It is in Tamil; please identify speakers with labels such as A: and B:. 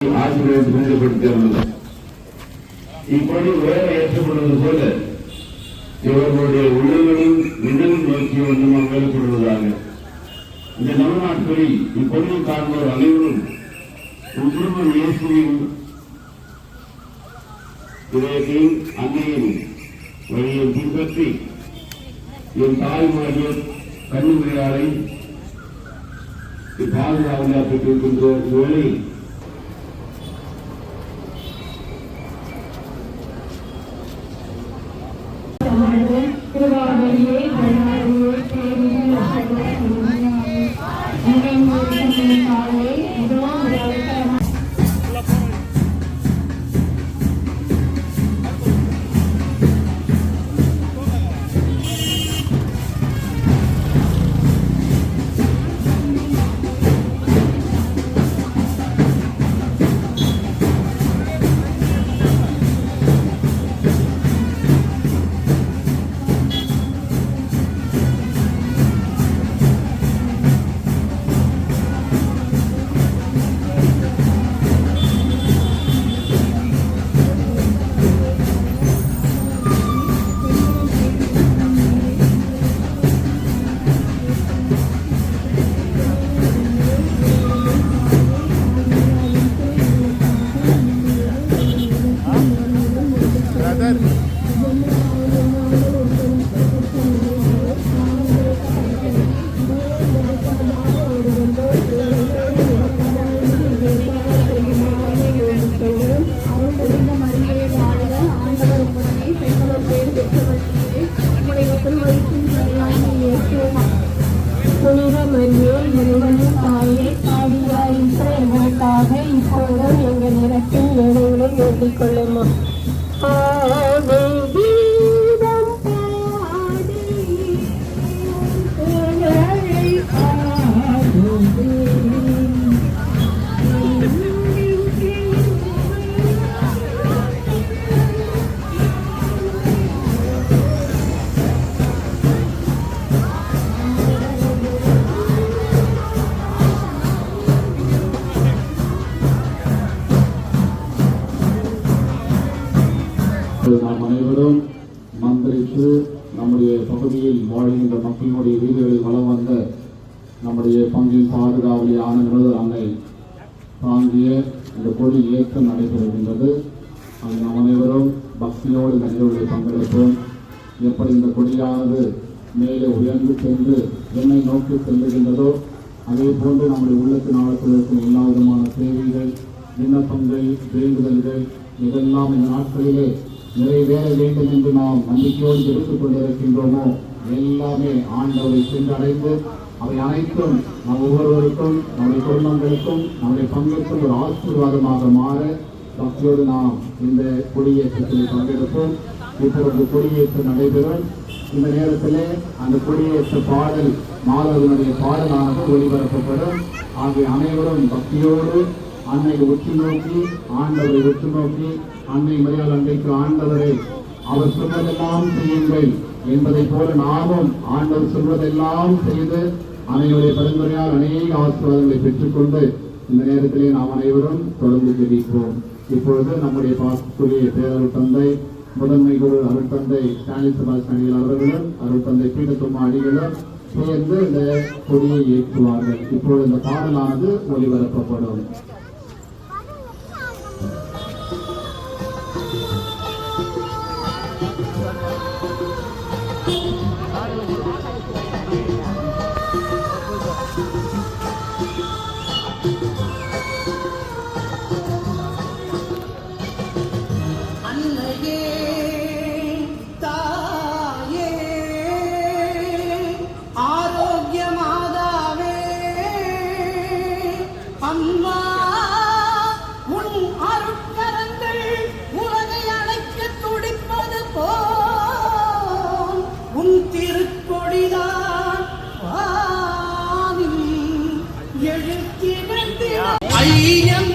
A: ஆசிரியர் புரிந்துபடுத்தியுள்ளது. இப்படி வேற ஏற்றப்படுவது போல இவர்களுடைய உள்ளங்களும் நிழல் நோக்கி ஒன்றும் அங்கப்படுவதாக இந்த நவ நாட்களில் இப்பொழுது காண்போர் அனைவரும் ஒவ்வொருவர் இயேசுவின் இதயத்தையும் அன்னையின் வழியை பின்பற்றி என் தாய்மாரிய கன்னிமரியாளை பாதுகாவலாக பெற்றிருக்கின்ற வேளையில் இப்போதும் எங்கள் நிறத்தின் வேலைகளை வேண்டிக் கொள்ளுமா.
B: நாம் அனைவரும் மந்திரித்து நம்முடைய பகுதியில் வாழ்கின்ற மக்களினுடைய வீடுகளில் வளம் வந்த நம்முடைய பங்கின் பாதுகாவலியான நிறுவனர் அன்னை தாங்கிய இந்த கொடி இயக்கம் நடைபெறுகின்றது. அது நாம் அனைவரும் பக்தியோடு இந்த நிகழ்வுகளை பங்கெடுப்போம். எப்படி இந்த கொடியானது மேலே உயர்ந்து சென்று என்னை நோக்கி செல்லுகின்றதோ அதே போன்று நம்முடைய உள்ளத்தின் ஆழத்தில் இருக்கும் எல்லா விதமான தேவைகள், விண்ணப்பங்கள், வேண்டுதல்கள் இதெல்லாம் இந்த நாட்களிலே நிறைவேற வேண்டும் என்று நாம் நம்பிக்கையோடு எடுத்துக் கொண்டிருக்கின்றோமோ எல்லாமே ஆண்டவரை சென்றடைந்து அவை அனைத்தும் நம் ஒவ்வொருவருக்கும் நம்முடைய குடும்பங்களுக்கும் நம்முடைய பங்கிற்கும் ஒரு ஆசீர்வாதமாக மாற பக்தியோடு நாம் இந்த கொடியேற்றத்தில் பங்கெடுப்போம். இப்பொழுது கொடியேற்றம் நடைபெறும். இந்த நேரத்திலே அந்த கொடியேற்ற பாடல் மாதவனுடைய பாடலானது ஒளிபரப்பப்படும். ஆகிய அனைவரும் பக்தியோடு அன்னையை உற்று நோக்கி ஆண்டவரை உற்று நோக்கி அன்னை மரியாள் அன்றைக்கு ஆண்டவரை அவர் சொல்வதெல்லாம் செய்யுங்கள் என்பதை போல நாமும் ஆண்டவர் சொல்வதெல்லாம் செய்து அன்னையுடைய பரிந்துரையால் அநேக ஆசீர்வாதங்களை பெற்றுக்கொண்டு இந்த நேரத்திலே நாம் அனைவரும் தொடர்ந்து ஜெபிப்போம். இப்பொழுது நம்முடைய பாசத்துக்குரிய பேரருள் தந்தை முதன்மை குரு அருள் தந்தை ஸ்டாலின் செபாஸ்டியன் அவர்களும் அருள் தந்தை பீடத்தும்மா அடிகளும் சேர்ந்து இந்த கொடியை ஏற்றுவார்கள். இப்பொழுது இந்த பாடலானது ஒளிபரப்பப்படும்.
C: ஐயம்